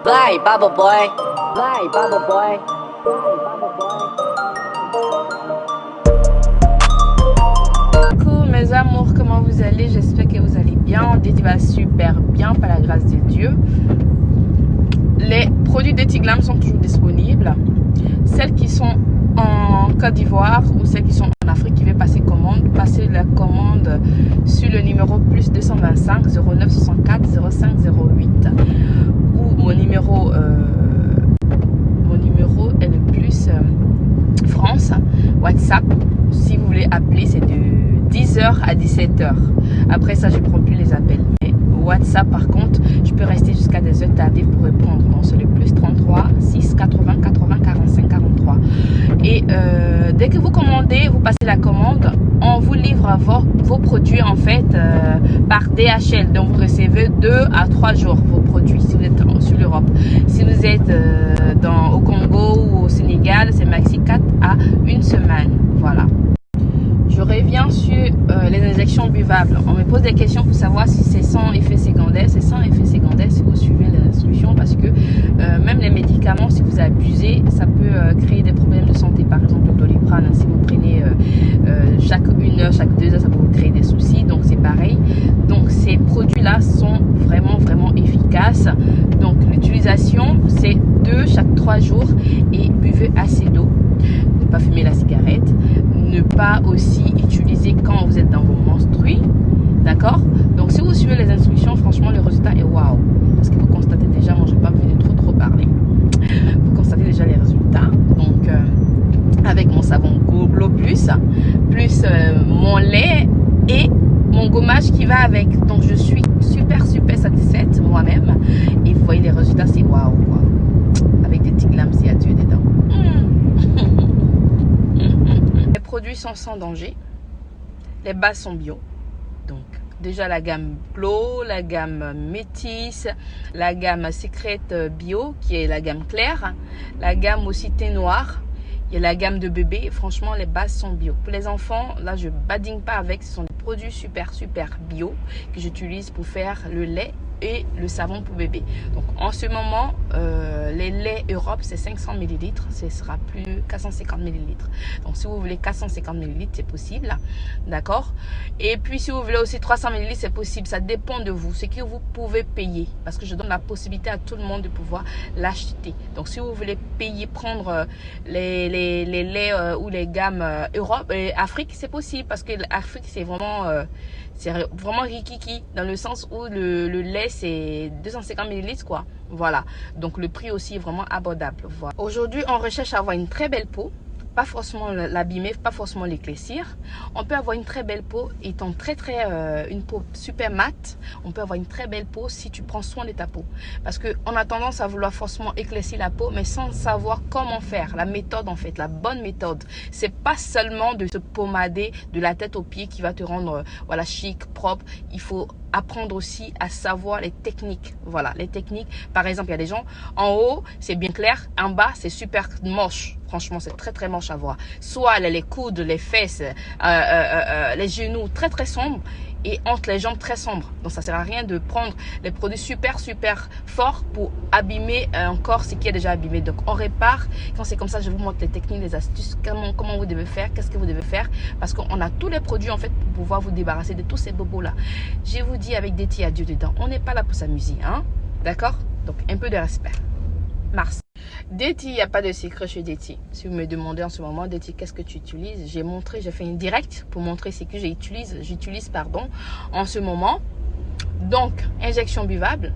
Vai, Baba Boy. Vai, Baba Boy. Coucou mes amours, comment vous allez? J'espère que vous allez bien. Didi va super bien par la grâce de Dieu. Les produits de Tiglam sont toujours disponibles. Celles qui sont en Côte d'Ivoire ou celles qui sont en Afrique qui veulent passer commande, passez la commande sur le numéro plus 225 09 64 05 08 ou mon numéro est le plus France WhatsApp. Si vous voulez appeler, c'est de 10h à 17h. Après ça, je ne prends plus les appels. Mais WhatsApp, par contre, je peux rester jusqu'à des heures tardives pour répondre. Donc, c'est le plus 33 6 80 80 45 43. Et dès que vous commandez, vous passez la commande, on vous livre vos produits en fait par DHL. Donc, vous recevez 2 à 3 jours vos produits si vous êtes sur l'Europe. Si vous êtes au Congo ou au Sénégal, c'est maxi 4 à 1 semaine. Voilà. Je reviens sur les injections buvables. On me pose des questions pour savoir si c'est sans effet secondaire. C'est sans effet secondaire si vous suivez les instructions, parce que même les médicaments, si vous abusez, ça peut créer des problèmes de santé. Par exemple, le Doliprane, si vous prenez chaque 1 heure, chaque 2 heures, ça peut vous créer des soucis. Donc c'est pareil. Donc ces produits-là sont vraiment efficaces. Donc l'utilisation, c'est 2 chaque 3 jours et buvez assez d'eau. Ne pas fumer la cigarette. Ne pas aussi utiliser quand vous êtes dans vos menstrues, d'accord? Donc si vous suivez les instructions, franchement le résultat est waouh, parce que vous constatez déjà, moi je n'ai pas besoin de trop parler, vous constatez déjà les résultats. Donc avec mon savon Glow Plus mon lait et mon gommage qui va avec, donc je suis super satisfaite moi-même, et vous voyez les résultats, c'est waouh quoi. Avec des Tiglam, c'est à Dieu dedans. Les produits sont sans danger, les bases sont bio. Donc déjà la gamme Glow, la gamme Métis, la gamme Secret Bio qui est la gamme claire, la gamme aussi thé noir, il y a la gamme de bébé. Franchement les bases sont bio. Pour les enfants, là je badine pas avec, ce sont des produits super bio que j'utilise pour faire le lait et le savon pour bébé. Donc en ce moment les laits Europe c'est 500 ml, ce sera plus 450 ml. Donc si vous voulez 450 ml c'est possible, d'accord? Et puis si vous voulez aussi 300 ml c'est possible, ça dépend de vous, ce que vous pouvez payer, parce que je donne la possibilité à tout le monde de pouvoir l'acheter. Donc si vous voulez payer, prendre les laits ou les gammes Europe et Afrique, c'est possible, parce que l'Afrique c'est vraiment rikiki, dans le sens où le lait c'est 250 ml quoi. Voilà, donc le prix aussi est vraiment abordable. Voilà. Aujourd'hui on recherche à avoir une très belle peau, pas forcément l'abîmer, pas forcément l'éclaircir. On peut avoir une très belle peau étant une peau super mate. On peut avoir une très belle peau si tu prends soin de ta peau, parce que on a tendance à vouloir forcément éclaircir la peau, mais sans savoir comment faire. La méthode en fait, la bonne méthode, c'est pas seulement de se pommader de la tête aux pieds qui va te rendre voilà chic, propre. Il faut apprendre aussi à savoir les techniques. Voilà, les techniques. Par exemple, il y a des gens en haut c'est bien clair, en bas c'est super moche. Franchement, c'est très moche à voir. Soit les coudes, les fesses, les genoux très sombres, et entre les jambes très sombres. Donc ça sert à rien de prendre les produits super forts pour abîmer encore ce qui est déjà abîmé. Donc on répare. Quand c'est comme ça, je vous montre les techniques, les astuces, comment vous devez faire, qu'est-ce que vous devez faire, parce qu'on a tous les produits en fait pour pouvoir vous débarrasser de tous ces bobos là. Je vous dis avec des petits adieux dedans, on n'est pas là pour s'amuser, hein, d'accord? Donc un peu de respect. Mars. Deti, il n'y a pas de secret chez Deti. Si vous me demandez en ce moment, Deti, qu'est-ce que tu utilises? J'ai fait une direct pour montrer ce que j'utilise en ce moment. Donc, injection buvable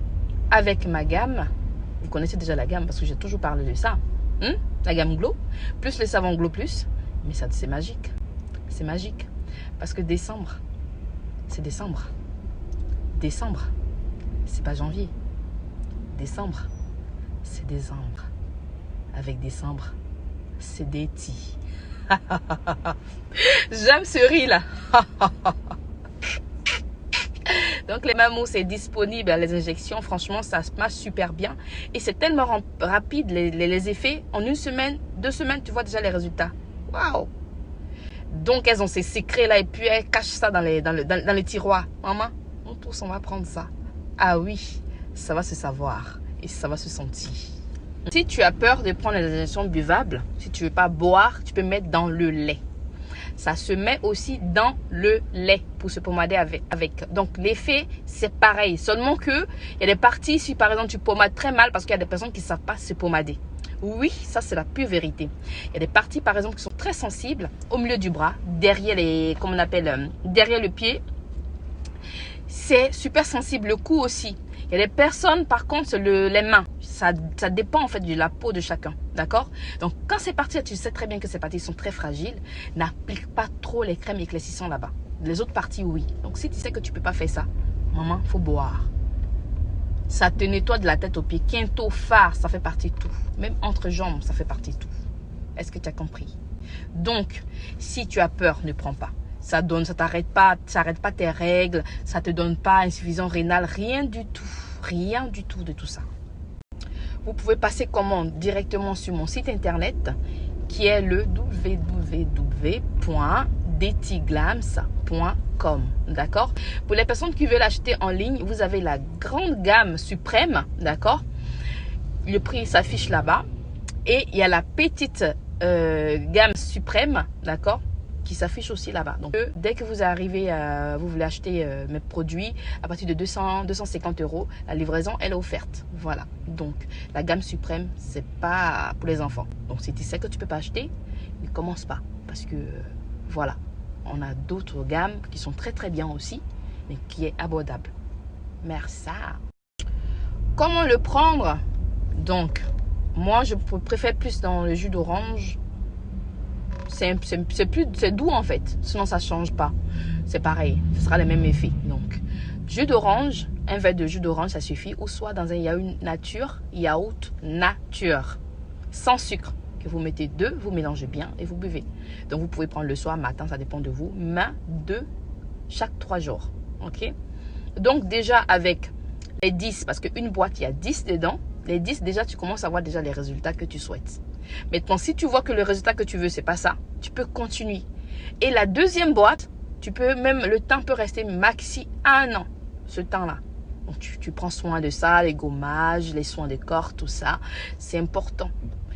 avec ma gamme. Vous connaissez déjà la gamme parce que j'ai toujours parlé de ça. La gamme Glow, plus le savon Glow Plus. Mais ça, c'est magique. C'est magique. Parce que décembre, c'est décembre. Décembre, c'est pas janvier. Décembre, c'est décembre. Avec décembre, c'est Deti. J'aime ce riz là. Donc les mamous c'est disponible, les injections, franchement ça se passe super bien. Et c'est tellement rapide les effets. En 1 semaine, 2 semaines, tu vois déjà les résultats. Waouh! Donc elles ont ces secrets là et puis elles cachent ça dans les tiroirs. Maman, on tous on va prendre ça. Ah oui, ça va se savoir. Et et ça va se sentir. Si tu as peur de prendre les injections buvables, si tu ne veux pas boire, tu peux mettre dans le lait. Ça se met aussi dans le lait pour se pommader avec. Donc, l'effet, c'est pareil. Seulement que il y a des parties, si par exemple, tu pommades très mal parce qu'il y a des personnes qui ne savent pas se pommader. Oui, ça, c'est la pure vérité. Il y a des parties, par exemple, qui sont très sensibles au milieu du bras, derrière comme on appelle, derrière le pied. C'est super sensible. Le cou aussi. Il y a des personnes, par contre, les mains. Ça dépend en fait de la peau de chacun. D'accord? Donc, quand ces parties, tu sais très bien que ces parties sont très fragiles, n'applique pas trop les crèmes éclaircissantes là-bas. Les autres parties, oui. Donc, si tu sais que tu ne peux pas faire ça, maman, il faut boire. Ça te nettoie de la tête aux pieds. Quinto, phare, ça fait partie de tout. Même entre jambes, ça fait partie de tout. Est-ce que tu as compris? Donc, si tu as peur, ne prends pas. Ça t'arrête pas tes règles, ça te donne pas insuffisance rénale, rien du tout de tout ça. Vous pouvez passer commande directement sur mon site internet qui est le www.detiglams.com. D'accord? Pour les personnes qui veulent acheter en ligne, vous avez la grande gamme suprême, d'accord? Le prix s'affiche là-bas. Et il y a la petite gamme suprême, d'accord, qui s'affiche aussi là-bas. Donc, dès que vous arrivez, vous voulez acheter mes produits, à partir de 250 €, la livraison, elle est offerte. Voilà. Donc, la gamme suprême, c'est pas pour les enfants. Donc, si tu sais que tu peux pas acheter, ne commence pas. Parce que, voilà, on a d'autres gammes qui sont très, très bien aussi, mais qui est abordable. Merci. Comment le prendre? Donc, moi, je préfère plus dans le jus d'orange. C'est doux en fait, sinon ça ne change pas. C'est pareil, ce sera le même effet. Donc, jus d'orange, un verre de jus d'orange, ça suffit. Ou soit dans un yaourt nature, sans sucre, que vous mettez 2, vous mélangez bien et vous buvez. Donc, vous pouvez prendre le soir, matin, ça dépend de vous. Mais 2 chaque 3 jours. Ok? Donc, déjà avec les 10, parce qu'une boîte, il y a 10 dedans. Les 10, déjà, tu commences à voir déjà les résultats que tu souhaites. Maintenant, si tu vois que le résultat que tu veux, c'est pas ça, tu peux continuer. Et la deuxième boîte, le temps peut rester maxi 1 an, ce temps-là. Donc, tu prends soin de ça, les gommages, les soins de corps, tout ça. C'est important.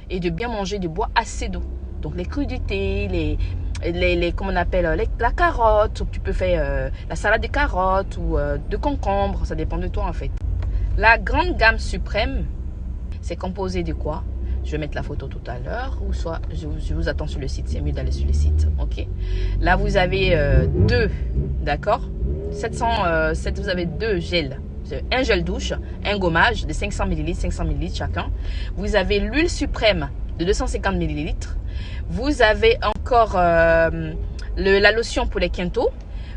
Et de bien manger, de boire assez d'eau. Donc, les crudités, comment on appelle, la carotte, tu peux faire la salade de carottes ou de concombre, ça dépend de toi en fait. La grande gamme suprême, c'est composé de quoi? Je vais mettre la photo tout à l'heure, ou soit je vous attends sur le site, c'est mieux d'aller sur le site, ok? Là, vous avez 2, d'accord? Vous avez 2 gels. Un gel douche, un gommage de 500 ml, 500 ml chacun. Vous avez l'huile suprême de 250 ml. Vous avez encore la lotion pour les quintaux.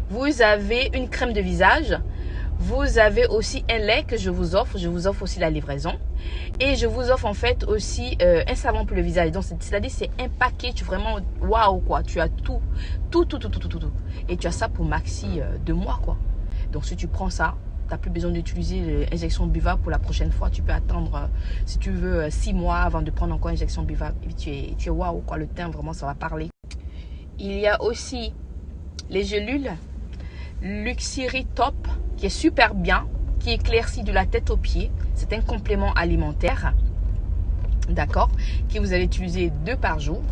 Vous avez une crème de visage. Vous avez aussi un lait que je vous offre. Je vous offre aussi la livraison. Et je vous offre en fait aussi un savon pour le visage. Donc, c'est-à-dire c'est un package vraiment waouh quoi. Tu as tout. Et tu as ça pour maxi 2 mois quoi. Donc, si tu prends ça, tu n'as plus besoin d'utiliser l'injection buvable pour la prochaine fois. Tu peux attendre, si tu veux, 6 mois avant de prendre encore l'injection buvable. Et tu es waouh quoi. Le teint vraiment, ça va parler. Il y a aussi les gélules Luxiri Top qui est super bien, qui éclaircit de la tête aux pieds. C'est un complément alimentaire, d'accord, que vous allez utiliser 2 par jour.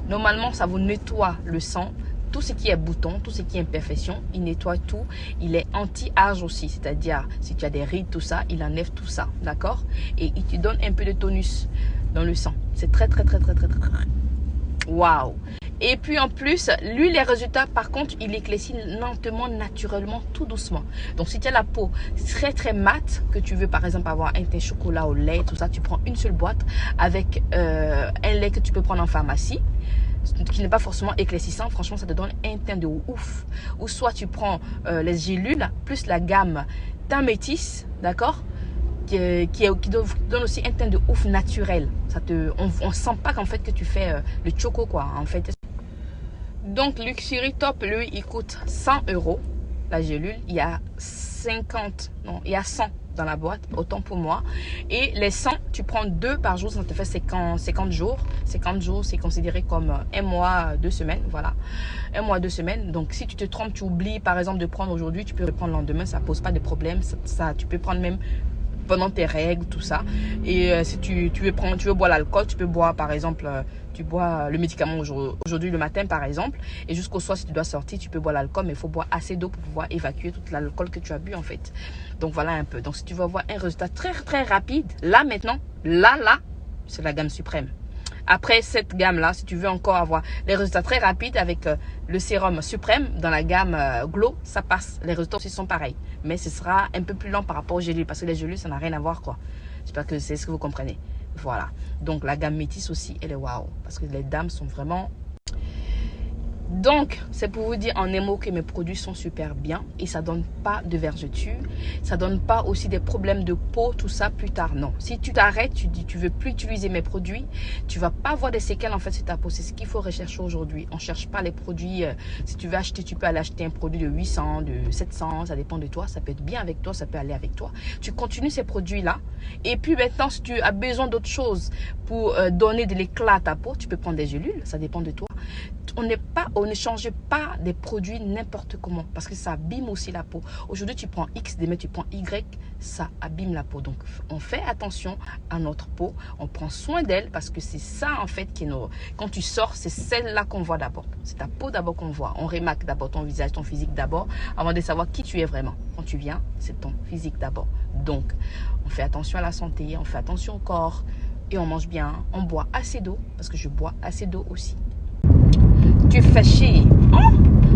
Normalement, ça vous nettoie le sang, tout ce qui est bouton, tout ce qui est imperfection, il nettoie tout. Il est anti-âge aussi, c'est-à-dire si tu as des rides, tout ça, il enlève tout ça, d'accord. Et il te donne un peu de tonus dans le sang. C'est très. Waouh! Et puis en plus, lui, les résultats, par contre, il éclaircit lentement, naturellement, tout doucement. Donc, si tu as la peau très mate, que tu veux par exemple avoir un teint chocolat au lait, tout ça, tu prends une seule boîte avec un lait que tu peux prendre en pharmacie, qui n'est pas forcément éclaircissant. Franchement, ça te donne un teint de ouf. Ou soit tu prends les gélules, plus la gamme teint métis, d'accord, qui donne aussi un teint de ouf naturel. On sent pas qu'en fait que tu fais le choco quoi en fait. Donc Luxiri Top, lui, il coûte 100 € la gélule. Il y a 100 dans la boîte, autant pour moi. Et les 100, tu prends 2 par jour, ça te fait 50 jours. 50 jours, c'est considéré comme 1 mois, 2 semaines, voilà. 1 mois, 2 semaines. Donc, si tu te trompes, tu oublies, par exemple, de prendre aujourd'hui, tu peux reprendre le lendemain, ça pose pas de problème. Ça, tu peux prendre même pendant tes règles, tout ça. Et si tu veux boire l'alcool, tu peux boire par exemple, tu bois le médicament aujourd'hui le matin par exemple, et jusqu'au soir si tu dois sortir, tu peux boire l'alcool, mais il faut boire assez d'eau pour pouvoir évacuer tout l'alcool que tu as bu en fait. Donc voilà un peu. Donc si tu veux avoir un résultat très rapide, là maintenant, là, c'est la gamme suprême. Après cette gamme-là, si tu veux encore avoir les résultats très rapides avec le sérum suprême dans la gamme Glow, ça passe. Les résultats aussi sont pareils. Mais ce sera un peu plus lent par rapport aux gélules parce que les gélules, ça n'a rien à voir quoi. J'espère que c'est ce que vous comprenez. Voilà. Donc la gamme métisse aussi, elle est waouh. Parce que les dames sont vraiment... Donc, c'est pour vous dire en un mot que mes produits sont super bien et ça donne pas de vergetures, ça donne pas aussi des problèmes de peau, tout ça plus tard. Non, si tu t'arrêtes, tu dis tu veux plus utiliser mes produits, tu vas pas avoir des séquelles en fait sur ta peau. C'est ce qu'il faut rechercher aujourd'hui. On cherche pas les produits. Si tu veux acheter, tu peux aller acheter un produit de 800, de 700, ça dépend de toi. Ça peut être bien avec toi, ça peut aller avec toi. Tu continues ces produits-là et puis maintenant, si tu as besoin d'autre chose pour donner de l'éclat à ta peau, tu peux prendre des gélules. Ça dépend de toi. On ne change pas des produits n'importe comment parce que ça abîme aussi la peau. Aujourd'hui, tu prends X, demain tu prends Y, ça abîme la peau. Donc, on fait attention à notre peau, on prend soin d'elle parce que c'est ça en fait qui est quand tu sors, c'est celle-là qu'on voit d'abord. C'est ta peau d'abord qu'on voit. On remarque d'abord ton visage, ton physique d'abord avant de savoir qui tu es vraiment. Quand tu viens, c'est ton physique d'abord. Donc, on fait attention à la santé, on fait attention au corps et on mange bien, on boit assez d'eau parce que je bois assez d'eau aussi. Tu es fâché. Oh,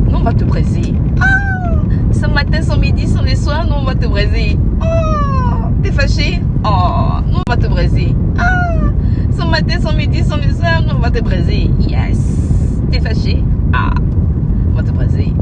non, on va te braiser. Oh, ce matin, ce midi, ce soir, non, on va te braiser. Oh, t'es fâché. Oh, non, on va te braiser. Ah, ce matin, ce midi, ce soir, non, on va te braiser. Yes. T'es fâché. Ah, on va te braiser.